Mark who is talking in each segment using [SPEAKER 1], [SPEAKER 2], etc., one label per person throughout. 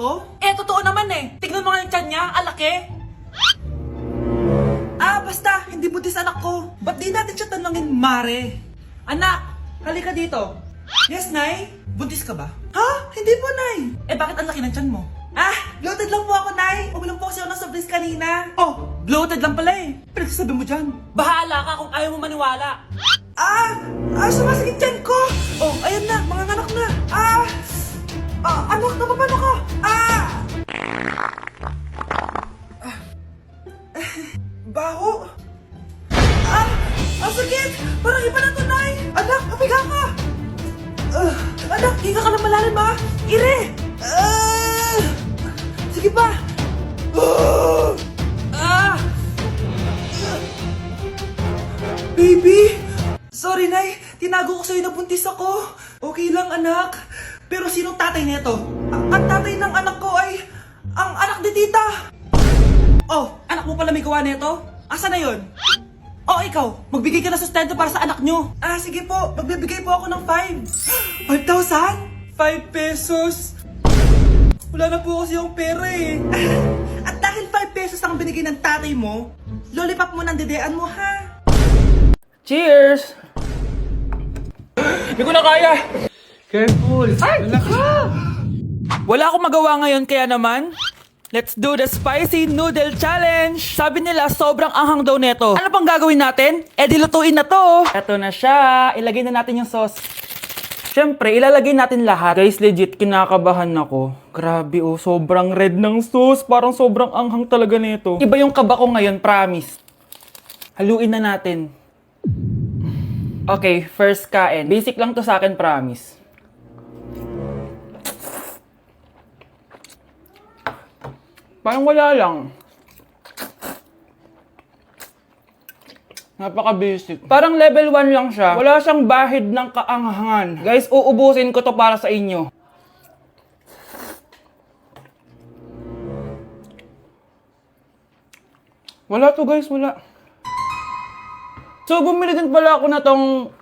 [SPEAKER 1] ko? Eh, totoo naman eh. Tignan mo nga yung tiyan niya, alaki. Basta, hindi buntis anak ko. Ba't di natin siya tanungin, Mare? Anak, halika dito. Yes, Nay? Buntis ka ba? Ha? Hindi po, Nay. Eh, bakit ang laki ng tiyan mo? Bloated lang po ako, Nay. Uminom po kasi ako ng soft drinks kanina. Oh, bloated lang pala eh. Pinagsasabi mo dyan. Bahala ka kung ayaw mo maniwala. Sumasakit tiyan ko. Oh, ayan na, mga anak na. Anak, napapano ka? Baho. Ang sakit. Parang iba na to, Nay. Anak, papiga ka. Anak, higa ka na malalim, ha? Ire. Sige pa. Baby. Sorry, Nay. Tinago ko sa'yo na buntis ako. Okay lang, anak. Pero sinong tatay nito? Ang tatay ng anak ko ay ang anak ni tita. Oh, anak mo pala may gawa nito? Asa na yun? Oh, ikaw, magbigay ka na sustento para sa anak nyo. Sige po, magbibigay po ako ng 5. 5,000? 5 pesos? Wala na po kasi yung pera eh. At dahil 5 pesos ang binigay ng tatay mo, lollipop mo ng dedean mo, ha? Cheers! Hindi ko na kaya!
[SPEAKER 2] Careful! Wala ka!
[SPEAKER 1] Wala akong magawa ngayon kaya naman, let's do the spicy noodle challenge! Sabi nila sobrang anghang daw neto. Ano pang gagawin natin? Eh dilutuin na to! Eto na siya! Ilagay na natin yung sauce. Siyempre, ilalagay natin lahat. Guys, legit, kinakabahan ako. Grabe oh, sobrang red ng sauce. Parang sobrang anghang talaga nito. Iba yung kaba ko ngayon, promise. Haluin na natin. Okay, first kain. Basic lang to sa akin, promise. Parang wala lang. Napaka-basic. Parang level 1 lang siya. Wala siyang bahid ng kaanghangan. Guys, uubusin ko to para sa inyo. Wala to guys, wala. So, bumili din pala ako na tong...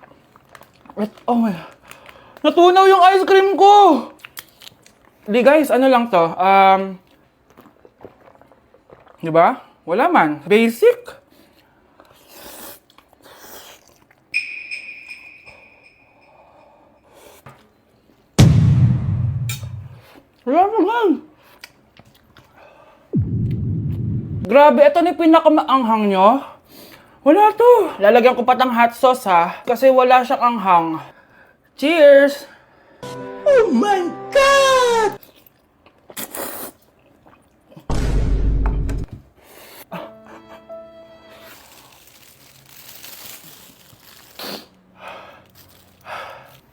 [SPEAKER 1] Oh my... Natunaw yung ice cream ko! Di guys, ano lang to? Diba? Wala man. Basic. Wala naman. Grabe, ito na yung pinakamaanghang nyo. Wala to. Lalagyan ko pa ng hot sauce ha. Kasi wala siyang anghang. Cheers! Oh my God!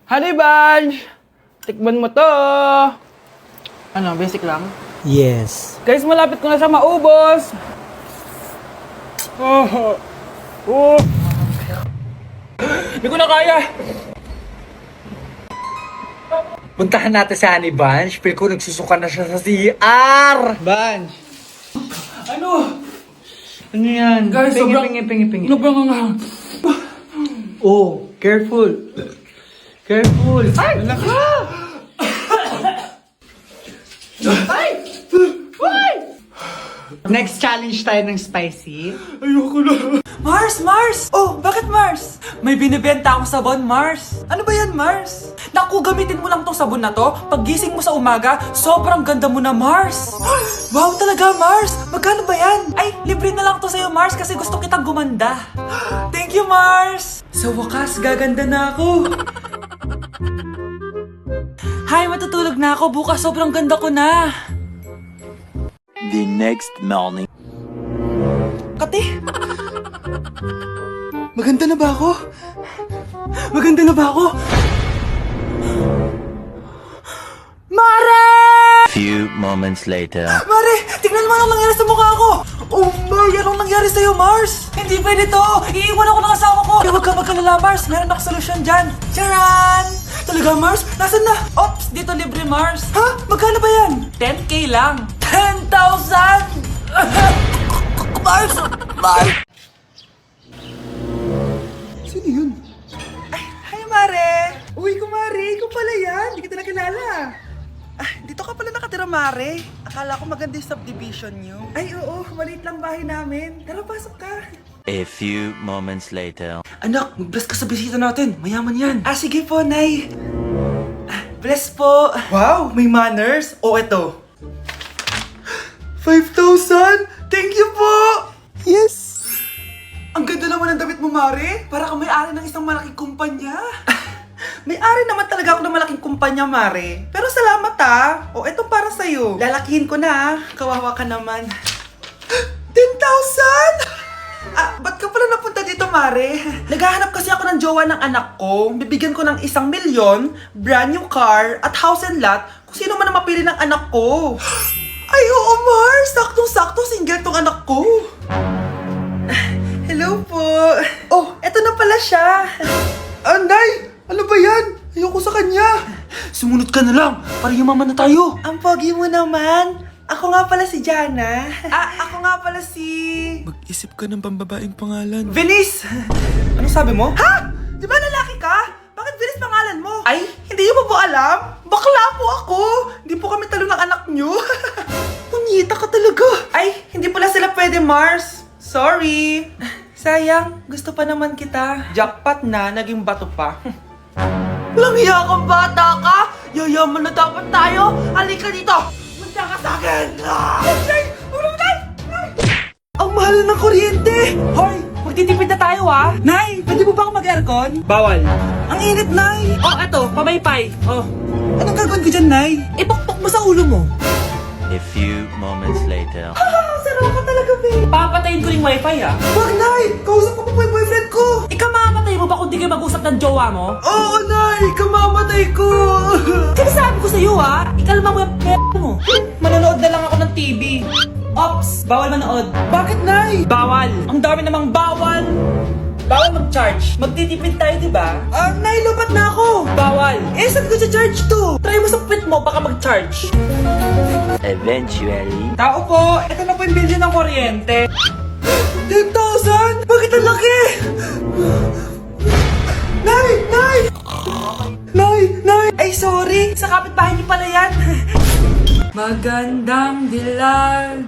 [SPEAKER 1] Honey Bunch! Tikman mo to! Ano, basic lang?
[SPEAKER 2] Yes.
[SPEAKER 1] Guys, malapit ko na siya maubos! Hindi ko na kaya!
[SPEAKER 2] Puntahan natin si Honey Bunch. Feel ko nagsusuka na siya sa CR. Bunch!
[SPEAKER 1] Ano?
[SPEAKER 2] Ano yan?
[SPEAKER 1] Guys,
[SPEAKER 2] pingi.
[SPEAKER 1] sobrang anghang.
[SPEAKER 2] Oh, careful. Careful.
[SPEAKER 1] Ay!
[SPEAKER 2] Wala ka!
[SPEAKER 1] Ay!
[SPEAKER 2] Next challenge tayo ng spicy.
[SPEAKER 1] Ayoko na. Mars! Oh, bakit Mars? May binibenta akong sabon, Mars. Ano ba yan, Mars? Naku, gamitin mo lang tong sabon na to. Pag gising mo sa umaga, sobrang ganda mo na, Mars. Wow talaga, Mars. Magkano ba yan? Ay, libre na lang to sa'yo, Mars, kasi gusto kitang gumanda. Thank you, Mars. Sa wakas, gaganda na ako. Hi, matutulog na ako. Bukas, sobrang ganda ko na.
[SPEAKER 3] The next morning.
[SPEAKER 1] Kati! Maganda na ba ako? Maganda na ba ako? Mare!
[SPEAKER 3] Few moments later.
[SPEAKER 1] Mare! Tignan mo anong nangyari sa mukha ko! Oh my! Anong nangyari sa'yo, Mars? Hindi pwede to! Iiwan ako ng asawa ko! Huwag ka magkalala, Mars! Meron ako solusyon dyan! Charan! Talaga, Mars? Nasaan na? Ops! Dito libre, Mars! Ha? Magkano ba yan? 10K lang! 10,000! Mars! Mars! Sino yun? Ay, hi, Mare! Uy, kumare! Ikaw pala yan! Hindi kita nakilala! Dito ka pala nakatira, Mare. Akala ko maganda yung subdivision nyo. Ay, oo. Maliit lang bahay namin. Tara, pasok ka.
[SPEAKER 3] A few moments later.
[SPEAKER 1] Anak, mag-bless ka sa bisita natin. Mayaman yan. Sige po, Nay. Bless po. Wow, may manners. O, eto. 5,000? Thank you po! Yes! Ang ganda naman ng damit mo, Mare. Para kang may-ari ng isang malaking kumpanya. May-ari naman talaga ako ng malaking kumpanya, Mare. Pero salamat O, eto para sa'yo. Lalakihin ko na Kawawa ka naman. 10,000? Ba't ka pala napunta dito, Mare? Naghahanap kasi ako ng jowa ng anak ko. Bibigyan ko ng 1,000,000, brand new car, at house and lot kung sino man ang mapili ng anak ko. Ay, oo, Mar! Saktong-sakto, single tong anak ko. Hello po. Oh, eto na pala siya. Anday! Ano ba yan? Ayoko sa kanya. Sumunod ka na lang, para yumaman na tayo. Ang pogi mo naman. Ako nga pala si Jana. Ako nga pala si...
[SPEAKER 4] Mag-isip ka ng pambabaeng pangalan.
[SPEAKER 1] Venice! Ano sabi mo? Ha? Di ba lalaki ka? Bakit Venice pangalan mo? Ay, hindi mo po alam? Bakla po ako! Hindi po kami talo ng anak nyo. Punyita ka talaga. Ay, hindi pala sila pwede, Mars. Sorry. Sayang, gusto pa naman kita. Jackpot na, naging bato pa. Walang hiya kang bata ka! Yayaman na dapat tayo! Halika dito! Punta ka sa akin! Ang mahal ng kuryente! Hoy! Magtitipid na tayo Nay, pwede mo ba ako mag-aircon?
[SPEAKER 2] Bawal.
[SPEAKER 1] Ang init, Nay!
[SPEAKER 2] Eto, pamaypay.
[SPEAKER 1] Anong gagawin ko dyan, Nay? Ipokpok mo sa ulo mo.
[SPEAKER 3] A few moments later.
[SPEAKER 1] Sarap ka talaga, babe!
[SPEAKER 2] Papatayin ko yung wifi
[SPEAKER 1] Wag, Nay! Kausap ko pa po yung boyfriend ko!
[SPEAKER 2] Ikamamatay mo ba kung di kayo mag-usap ng jowa mo?
[SPEAKER 1] Oo, Nay! Kamamatay ko!
[SPEAKER 2] Sinasabi ko sa'yo ikalma mo yung mo. Manonood na lang ako ng TV. Ops, bawal manood.
[SPEAKER 1] Bakit, Nay?
[SPEAKER 2] Bawal. Ang dami namang bawal. Bawal mag-charge. Magtitipid tayo, di ba?
[SPEAKER 1] Nay, lupat na ako!
[SPEAKER 2] Bawal.
[SPEAKER 1] Saan ko charge to?
[SPEAKER 2] Try mo sa puwit mo, baka mag-charge.
[SPEAKER 3] Eventually.
[SPEAKER 2] Tao po, ito na po yung bill ng kuryente.
[SPEAKER 1] 10,000? Bakit ang laki? Nay! Nay! Nay! Ay, sorry! Sa kapitbahay niyo pala yan.
[SPEAKER 2] Magandang dilag,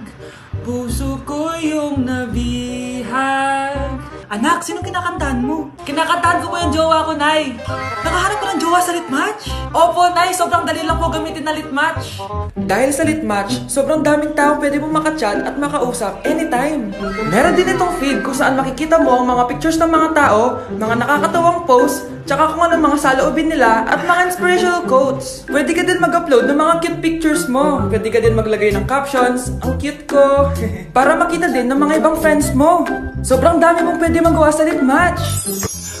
[SPEAKER 2] puso ko yung nabihag.
[SPEAKER 1] Anak, sinong kinakantahan mo?
[SPEAKER 2] Kinakantahan ko po yung jowa ko, Nay.
[SPEAKER 1] Nakahanap ka ng jowa sa Litmatch?
[SPEAKER 2] Opo, Nay, sobrang dali lang po gamitin na litmatch.
[SPEAKER 1] Dahil sa Litmatch, sobrang daming tao pwede mong makachat at makausap anytime. Meron din itong feed kung saan makikita mo ang mga pictures ng mga tao, mga nakakatawang posts, tsaka kung anong mga saloobin nila at mga inspirational quotes. Pwede ka din mag-upload ng mga cute pictures mo. Pwede ka din maglagay ng captions, ang cute ko, para makita din ng mga ibang friends mo. Sobrang dami mong pwede magawa sa Litmatch.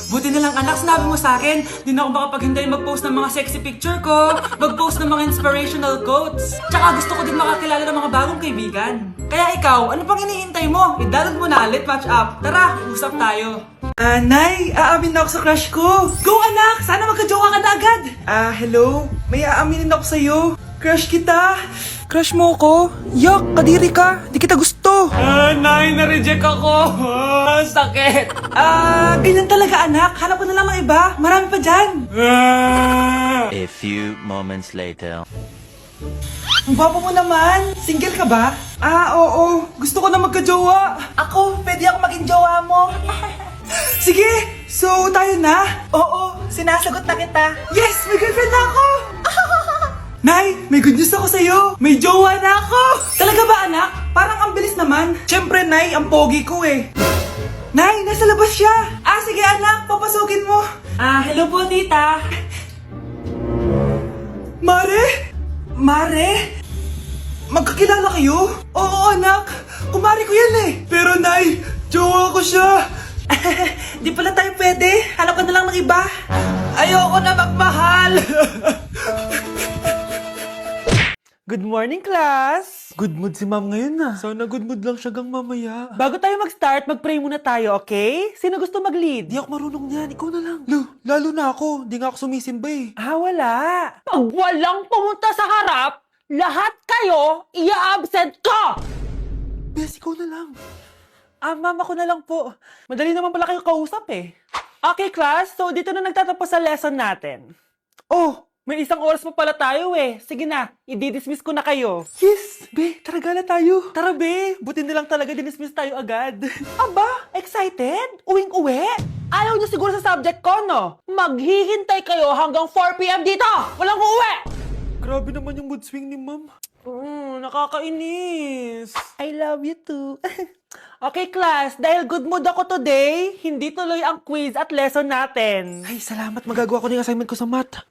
[SPEAKER 2] Buti na lang anak, sinabi mo sa akin, di na ako makapaghinday mag-post ng mga sexy picture ko, mag-post ng mga inspirational quotes. Tsaka gusto ko din makakilala ng mga bagong kaibigan. Kaya ikaw, ano pang hinihintay mo? I-download mo na Litmatch app. Tara, usap tayo.
[SPEAKER 1] Nay, aamin na ako sa crush ko.
[SPEAKER 2] Go anak! Sana magka-jowa ka na agad!
[SPEAKER 1] Hello? May aaminin ako sa'yo. Crush kita. Crush mo ako? Yak, kadiri ka. Di kita gusto.
[SPEAKER 2] Nay, na-reject ako! Sakit!
[SPEAKER 1] Ganyan talaga anak. Hanap ko na lang ng iba. Marami pa dyan.
[SPEAKER 3] A few moments later.
[SPEAKER 1] Ang gwapo mo naman. Single ka ba? Oo. Gusto ko na magka-jowa. Ako, pwede ako maging jowa mo. Sige, so tayo na? Oo, sinasagot na kita. Yes, may girlfriend na ako. Nay, may good news ako sa'yo. May jowa na ako. Talaga ba anak? Parang ang bilis naman. Siyempre, Nay, ang pogi ko eh. Nay, nasa labas siya. Sige anak, papasukin mo.
[SPEAKER 2] Hello po tita.
[SPEAKER 1] Mare? Magkakilala kayo? Oo, anak. Kumari ko yan eh. Pero, Nay, jowa ko siya. Di pala tayo pwede. Hanap ka na lang ng iba. Ayoko na magmahal. Good morning, class.
[SPEAKER 4] Good mood si ma'am ngayon Sana good mood lang siya gang mamaya.
[SPEAKER 1] Bago tayo mag-start, mag-pray muna tayo, okay? Sino gusto mag-lead?
[SPEAKER 4] Di ako marunong niyan, ikaw na lang. Lalo na ako, di nga ako sumisimba eh.
[SPEAKER 1] Wala.
[SPEAKER 5] Pag walang pumunta sa harap, lahat kayo ia-absent ko!
[SPEAKER 4] Bes, ikaw na lang.
[SPEAKER 1] Mama ko na lang po. Madali naman pala kayo kausap eh. Okay, class. So, dito na nagtatapos sa lesson natin. Oh,
[SPEAKER 5] May isang oras pa pala tayo eh. Sige na, i-dismiss ko na kayo.
[SPEAKER 4] Yes! Be, tara gala tayo.
[SPEAKER 5] Tara be, buti na lang talaga dinismiss tayo agad. Aba, excited? Uwing-uwi? Ayaw niyo siguro sa subject ko, no? Maghihintay kayo hanggang 4 p.m. dito! Walang uuwi!
[SPEAKER 4] Grabe naman yung mood swing ni ma'am.
[SPEAKER 5] Nakakainis. I love you too. Okay, class, dahil good mood ako today, hindi tuloy ang quiz at lesson natin.
[SPEAKER 4] Ay, salamat. Magagawa ko na yung assignment ko sa math.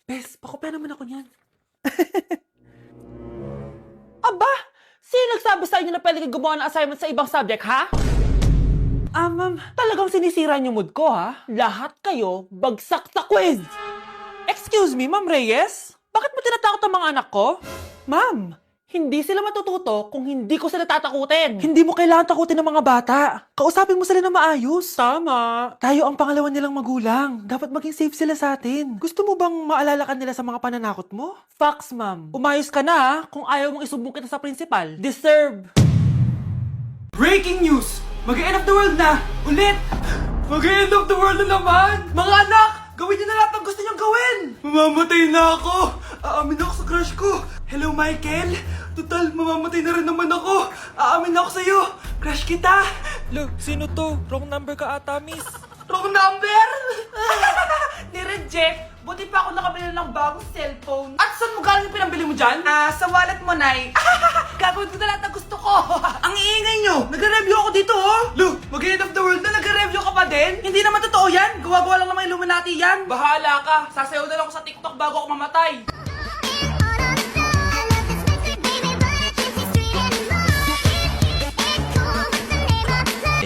[SPEAKER 4] Bes, pakopya naman ako niyan.
[SPEAKER 5] Aba, sino nagsabi sa inyo na pwede kayo gumawa ng assignment sa ibang subject, ha?
[SPEAKER 4] Ma'am.
[SPEAKER 5] Talagang sinisira niyo mood ko, ha? Lahat kayo bagsak sa quiz! Excuse me, Ma'am Reyes? Bakit mo tinatakot ang mga anak ko? Ma'am, hindi sila matututo kung hindi ko sila tatakutin.
[SPEAKER 4] Hindi mo kailangan takutin ng mga bata. Kausapin mo sila na maayos.
[SPEAKER 5] Tama.
[SPEAKER 4] Tayo ang pangalawa nilang magulang. Dapat maging safe sila sa atin. Gusto mo bang maalala ka nila sa mga pananakot mo?
[SPEAKER 5] Facts, ma'am. Umayos ka na, ha? Kung ayaw mong isumbong kita sa principal. Deserve.
[SPEAKER 2] Breaking news! Mag-end of the world na! Ulit! Mag-end of the world na naman! Mga anak! Gawin niyo na lahat ng gusto niyong gawin! Mamamatay na ako! Aamin ako sa crush ko! Hello, Michael! Total, mamamatay na rin naman ako! Aamin ako sa'yo! Crush kita!
[SPEAKER 4] Lo, sino to? Wrong number ka ata, miss.
[SPEAKER 2] Wrong number! Ni-reject! Buti pa ako nakabili ng bagong cellphone. At saan mo galing yung pinambili mo dyan? Sa wallet mo, Nay. Gagawin ko na lahat ng gusto ko. Ang iingay nyo! Nagre-review ako dito, oh! Lu, mag-end of the world na nagre-review ka pa din? Hindi naman totoo yan! Gawa-gawa lang naman Illuminati yan! Bahala ka! Sasayaw na lang ako sa TikTok bago ako mamatay!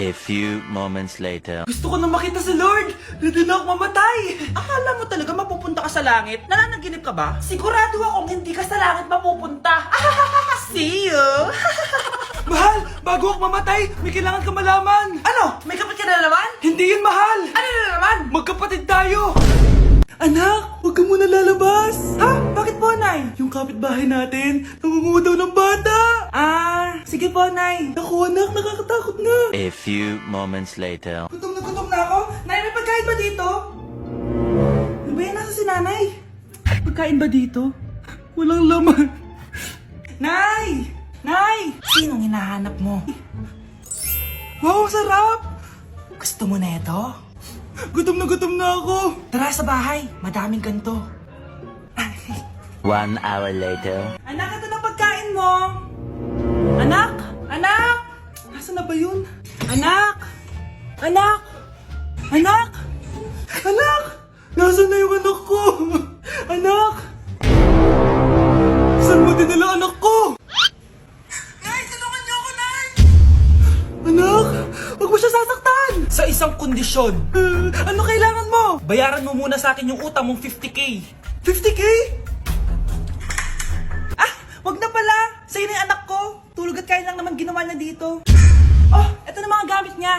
[SPEAKER 3] A few moments later.
[SPEAKER 2] Gusto ko na makita si Lord! Ready na ako mamatay! Akala mo talaga mapupunta ka sa langit? Nananaginip ka ba? Sigurado akong hindi ka sa langit mapupunta! See you! Mahal! Bago ako mamatay, may kailangan ka malaman! Ano? May kapatid ka na naman? Hindi yun, mahal! Ano na naman? Magkapatid tayo! Anak, huwag ka muna lalabas! Ha? Bakit po, Nay? Yung kapitbahay natin, nangunguha daw ng bata! Sige po, Nay. Naku, anak, nakakatakot na!
[SPEAKER 3] A few moments later.
[SPEAKER 2] Gutom na ako. Nay, may pagkain ba dito? Ano ba yan? Nasa si nanay? Pagkain ba dito? Walang laman. Nay! Nay! Sinong hinahanap mo? Wow, sarap! Gusto mo na ito? Gutom na ako. Tara sa bahay. Madaming ganito.
[SPEAKER 3] 1 hour later.
[SPEAKER 2] Anak, ito na pagkain mo. Anak! Anak! Nasaan na ba yun? Anak! Anak! Anak! Anak! Nasaan na yung anak ko? Anak! Saan mo dinala anak ko? Nay, tulungan niyo ako, Nay! Anak! Huwag mo siya sasaktan! Sa isang kondisyon. Ano kailangan mo? Bayaran mo muna sa akin yung utang mong 50k. 50k? Wag na pala! Sa'yo na yung anak ko! Tulog at kain lang naman ginawa niya dito. Oh, eto na mga gamit niya.